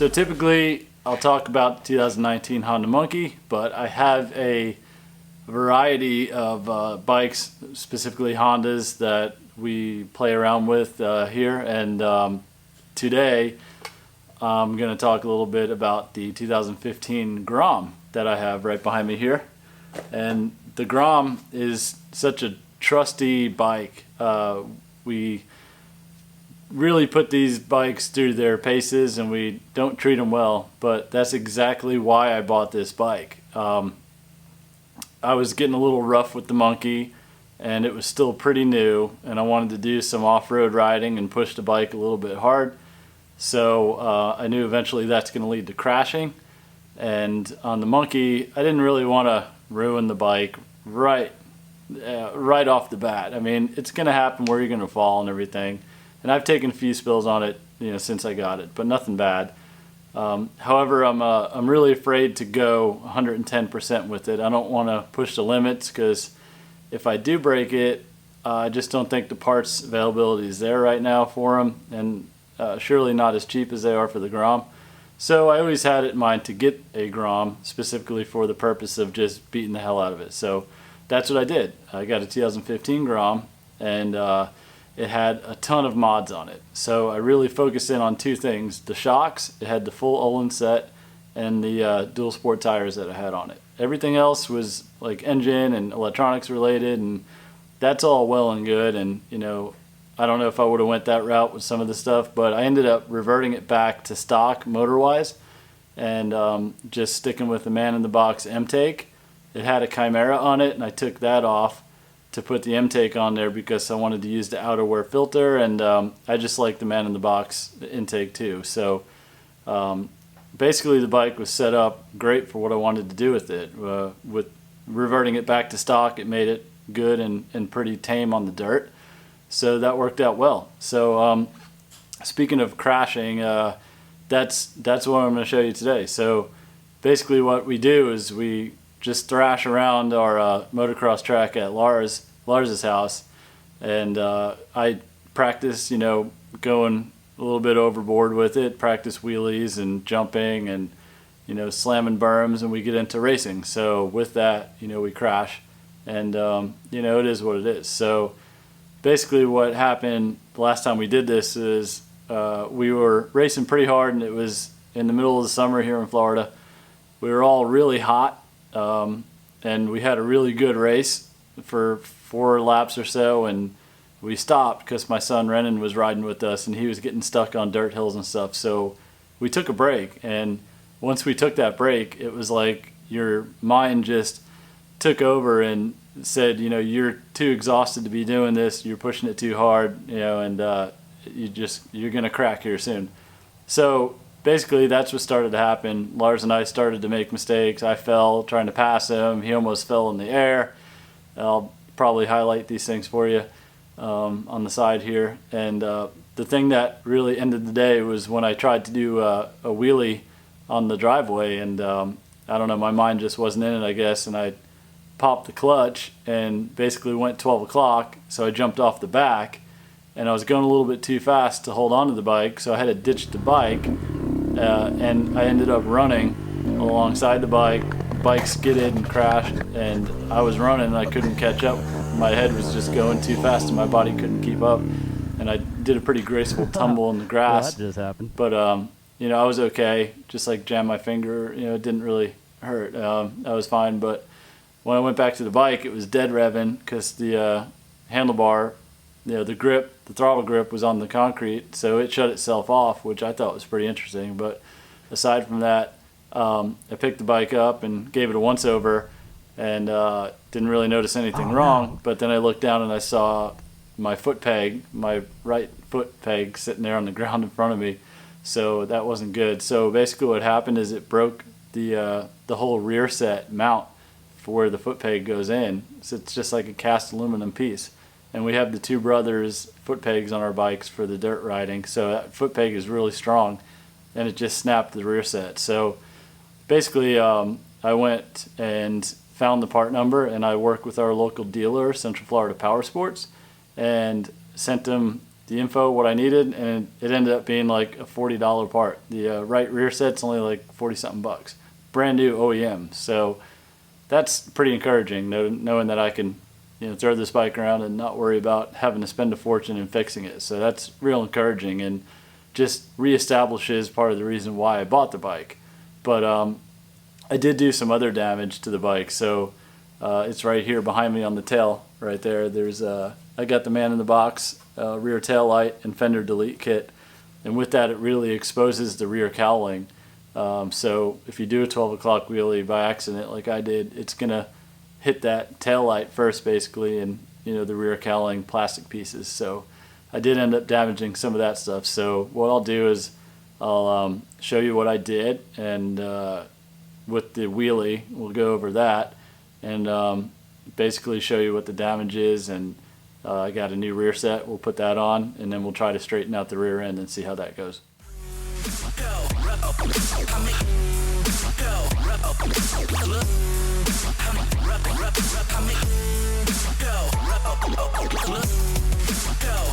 So typically I'll talk about the 2019 Honda Monkey, but I have a variety of bikes, specifically Hondas, that we play around with here. And today I'm going to talk a little bit about the 2015 Grom that I have right behind me here. And the Grom is such a trusty bike. We really put these bikes through their paces and we don't treat them well, but that's exactly why I bought this bike. I was getting a little rough with the Monkey and it was still pretty new, and I wanted to do some off-road riding and push the bike a little bit hard. So I knew eventually that's going to lead to crashing. And on the Monkey, I didn't really want to ruin the bike right off the bat. I mean, it's going to happen where you're going to fall and everything. And I've taken a few spills on it, since I got it, but nothing bad. However, I'm really afraid to go 110% with it. I don't want to push the limits, because if I do break it, I just don't think the parts availability is there right now for them, and surely not as cheap as they are for the Grom. So I always had it in mind to get a Grom specifically for the purpose of just beating the hell out of it. So that's what I did. I got a 2015 Grom, and it had a ton of mods on it. So I really focused in on two things: the shocks. It had the full Olin set, and the dual sport tires that I had on it. Everything else was like engine and electronics related, and that's all well and good. And I don't know if I would have went that route with some of the stuff, but I ended up reverting it back to stock motor-wise, and just sticking with the man-in-the-box M-Take. It had a Chimera on it, and I took that off to put the M-Take on there because I wanted to use the outerwear filter, and I just like the man-in-the-box intake too. So basically the bike was set up great for what I wanted to do with it. With reverting it back to stock, it made it good and pretty tame on the dirt. So that worked out well. So speaking of crashing, that's what I'm going to show you today. So basically what we do is we just thrash around our motocross track at Lars's house, and I practice, going a little bit overboard with it, practice wheelies and jumping and slamming berms, and we get into racing. So with that, we crash, and it is what it is. So basically what happened the last time we did this is we were racing pretty hard, and it was in the middle of the summer here in Florida. We were all really hot, and we had a really good race for 4 laps or so, and we stopped because my son Renan was riding with us, and he was getting stuck on dirt hills and stuff. So we took a break, and once we took that break, it was like your mind just took over and said, you're too exhausted to be doing this, you're pushing it too hard, and you're gonna crack here soon. So basically that's what started to happen. Lars and I started to make mistakes. I fell trying to pass him. He almost fell in the air. I'll probably highlight these things for you on the side here. And the thing that really ended the day was when I tried to do a wheelie on the driveway, and I don't know, my mind just wasn't in it, I guess, and I popped the clutch and basically went 12 o'clock. So I jumped off the back, and I was going a little bit too fast to hold on to the bike, so I had to ditch the bike, and I ended up running alongside the bike. The bike skidded and crashed, and I was running and I couldn't catch up. My head was just going too fast and my body couldn't keep up, and I did a pretty graceful tumble in the grass. Well, that just happened. But I was okay. Just like jammed my finger, it didn't really hurt. I was fine. But when I went back to the bike, it was dead revving because the handlebar, the grip, the throttle grip was on the concrete, so it shut itself off, which I thought was pretty interesting. But aside from that, I picked the bike up and gave it a once over, and didn't really notice anything wrong. But then I looked down and I saw my foot peg, my right foot peg, sitting there on the ground in front of me. So that wasn't good. So basically what happened is it broke the whole rear set mount for where the foot peg goes in. So it's just like a cast aluminum piece. And we have the two brothers foot pegs on our bikes for the dirt riding. So that foot peg is really strong, and it just snapped the rear set. So basically I went and found the part number, and I worked with our local dealer, Central Florida Power Sports, and sent them the info, what I needed, and it ended up being like a $40 part. The right rear set's only like 40 something bucks, brand new OEM. So that's pretty encouraging, knowing that I can, throw this bike around and not worry about having to spend a fortune in fixing it. So that's real encouraging, and just reestablishes part of the reason why I bought the bike. But I did do some other damage to the bike. So it's right here behind me on the tail right there. There's I got the man in the box rear tail light and fender delete kit, and with that it really exposes the rear cowling. So if you do a 12 o'clock wheelie by accident like I did, it's gonna hit that tail light first basically, and the rear cowling plastic pieces. So I did end up damaging some of that stuff. So what I'll do is I'll show you what I did, and with the wheelie we'll go over that and basically show you what the damage is. And I got a new rear set, we'll put that on, and then we'll try to straighten out the rear end and see how that goes. Go.